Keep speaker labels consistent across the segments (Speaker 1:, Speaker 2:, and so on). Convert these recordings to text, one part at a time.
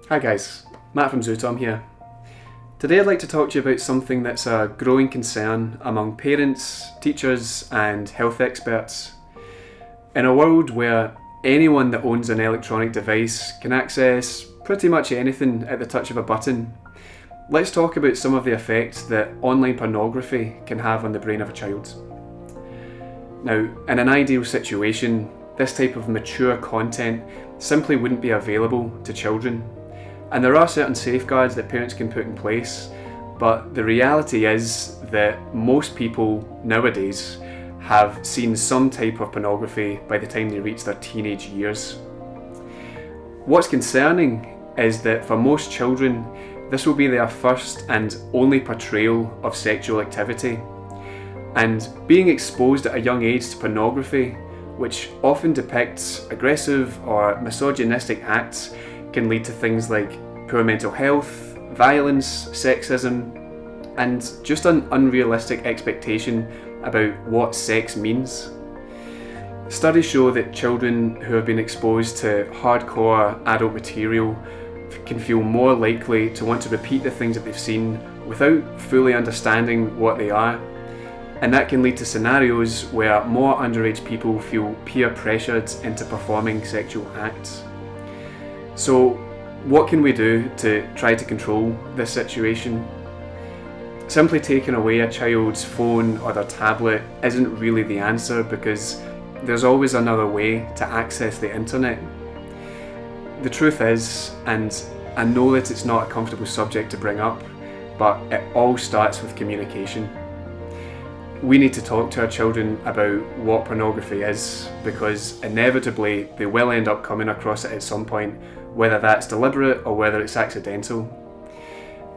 Speaker 1: Hi guys, Matt from Zootom here. Today I'd like to talk to you about something that's a growing concern among parents, teachers and health experts. In a world where anyone that owns an electronic device can access pretty much anything at the touch of a button, let's talk about some of the effects that online pornography can have on the brain of a child. Now, in an ideal situation, this type of mature content simply wouldn't be available to children. And there are certain safeguards that parents can put in place, but the reality is that most people nowadays have seen some type of pornography by the time they reach their teenage years. What's concerning is that for most children, this will be their first and only portrayal of sexual activity. And being exposed at a young age to pornography, which often depicts aggressive or misogynistic acts, can lead to things like poor mental health, violence, sexism, and just an unrealistic expectation about what sex means. Studies show that children who have been exposed to hardcore adult material can feel more likely to want to repeat the things that they've seen without fully understanding what they are. And that can lead to scenarios where more underage people feel peer pressured into performing sexual acts. So, what can we do to try to control this situation? Simply taking away a child's phone or their tablet isn't really the answer, because there's always another way to access the internet. The truth is, and I know that it's not a comfortable subject to bring up, but it all starts with communication. We need to talk to our children about what pornography is, because inevitably they will end up coming across it at some point, whether that's deliberate or whether it's accidental.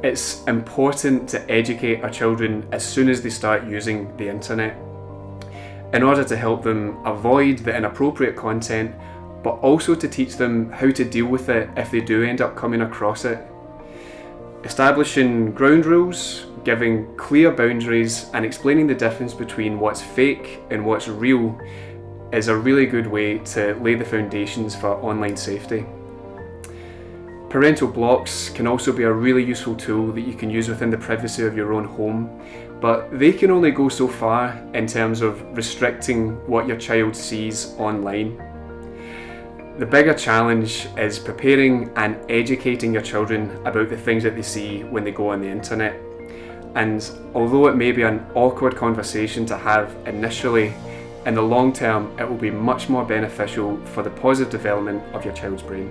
Speaker 1: It's important to educate our children as soon as they start using the internet, in order to help them avoid the inappropriate content, but also to teach them how to deal with it if they do end up coming across it. Establishing ground rules, giving clear boundaries, and explaining the difference between what's fake and what's real is a really good way to lay the foundations for online safety. Parental blocks can also be a really useful tool that you can use within the privacy of your own home, but they can only go so far in terms of restricting what your child sees online. The bigger challenge is preparing and educating your children about the things that they see when they go on the internet. And although it may be an awkward conversation to have initially, in the long term it will be much more beneficial for the positive development of your child's brain.